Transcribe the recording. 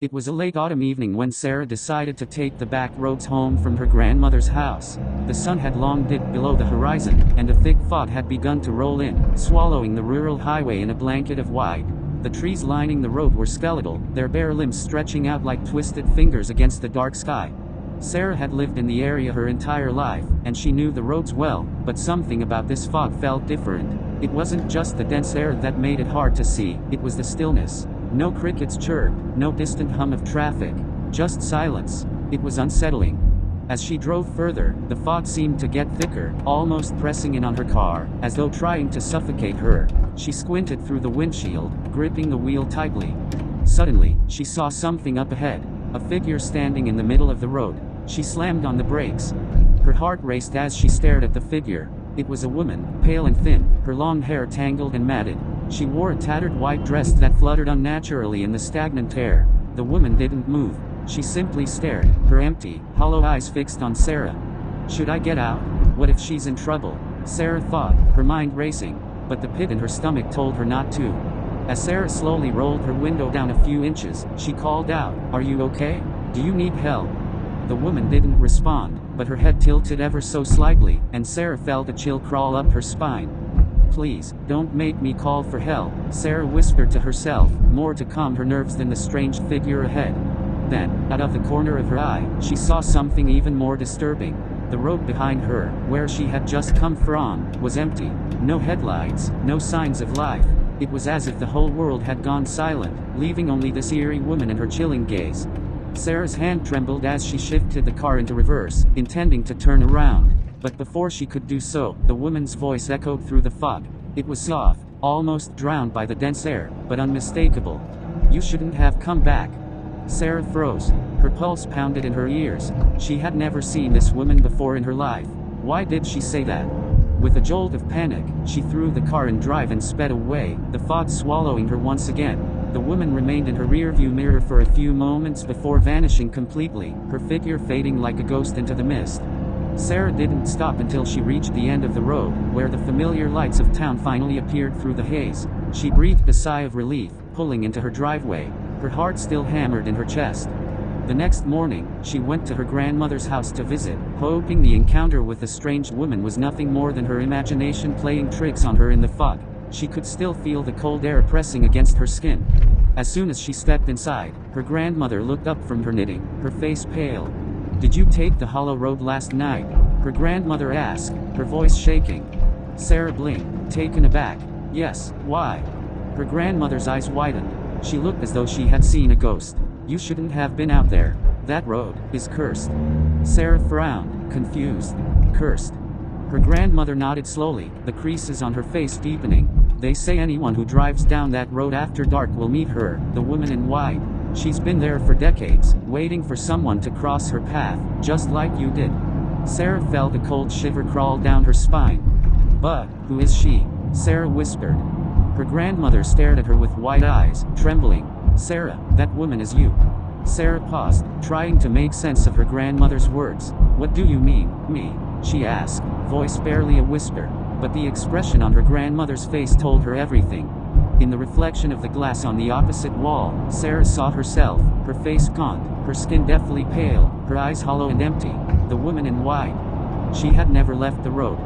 It was a late autumn evening when Sarah decided to take the back roads home from her grandmother's house. The sun had long dipped below the horizon, and a thick fog had begun to roll in, swallowing the rural highway in a blanket of white. The trees lining the road were skeletal, their bare limbs stretching out like twisted fingers against the dark sky. Sarah had lived in the area her entire life, and she knew the roads well, but something about this fog felt different. It wasn't just the dense air that made it hard to see, it was the stillness. No crickets chirped, no distant hum of traffic, just silence. It was unsettling. As she drove further, the fog seemed to get thicker, almost pressing in on her car, as though trying to suffocate her. She squinted through the windshield, gripping the wheel tightly. Suddenly, she saw something up ahead, a figure standing in the middle of the road. She slammed on the brakes. Her heart raced as she stared at the figure. It was a woman, pale and thin, her long hair tangled and matted. She wore a tattered white dress that fluttered unnaturally in the stagnant air. The woman didn't move. She simply stared, her empty, hollow eyes fixed on Sarah. Should I get out? What if she's in trouble? Sarah thought, her mind racing, but the pit in her stomach told her not to. As Sarah slowly rolled her window down a few inches, she called out, "Are you okay? Do you need help?" The woman didn't respond, but her head tilted ever so slightly, and Sarah felt a chill crawl up her spine. "Please, don't make me call for help," Sarah whispered to herself, more to calm her nerves than the strange figure ahead. Then, out of the corner of her eye, she saw something even more disturbing. The road behind her, where she had just come from, was empty. No headlights, no signs of life. It was as if the whole world had gone silent, leaving only this eerie woman and her chilling gaze. Sarah's hand trembled as she shifted the car into reverse, intending to turn around. But before she could do so, the woman's voice echoed through the fog. It was soft, almost drowned by the dense air, but unmistakable. "You shouldn't have come back." Sarah froze. Her pulse pounded in her ears. She had never seen this woman before in her life. Why did she say that? With a jolt of panic, she threw the car in drive and sped away, the fog swallowing her once again. The woman remained in her rearview mirror for a few moments before vanishing completely, her figure fading like a ghost into the mist. Sarah didn't stop until she reached the end of the road, where the familiar lights of town finally appeared through the haze. She breathed a sigh of relief, pulling into her driveway. Her heart still hammered in her chest. The next morning, she went to her grandmother's house to visit, hoping the encounter with the strange woman was nothing more than her imagination playing tricks on her in the fog. She could still feel the cold air pressing against her skin. As soon as she stepped inside, her grandmother looked up from her knitting, her face pale. "Did you take the hollow road last night?" her grandmother asked, her voice shaking. Sarah blinked, taken aback. "Yes, why?" Her grandmother's eyes widened. She looked as though she had seen a ghost. "You shouldn't have been out there. That road is cursed." Sarah frowned, confused. "Cursed?" Her grandmother nodded slowly, the creases on her face deepening. "They say anyone who drives down that road after dark will meet her, the woman in white. She's been there for decades, waiting for someone to cross her path, just like you did." Sarah felt a cold shiver crawl down her spine. "But, who is she?" Sarah whispered. Her grandmother stared at her with wide eyes, trembling. "Sarah, that woman is you." Sarah paused, trying to make sense of her grandmother's words. "What do you mean, me?" she asked, voice barely a whisper. But the expression on her grandmother's face told her everything. In the reflection of the glass on the opposite wall, Sarah saw herself, her face gaunt, her skin deathly pale, her eyes hollow and empty. The woman in white. She had never left the road.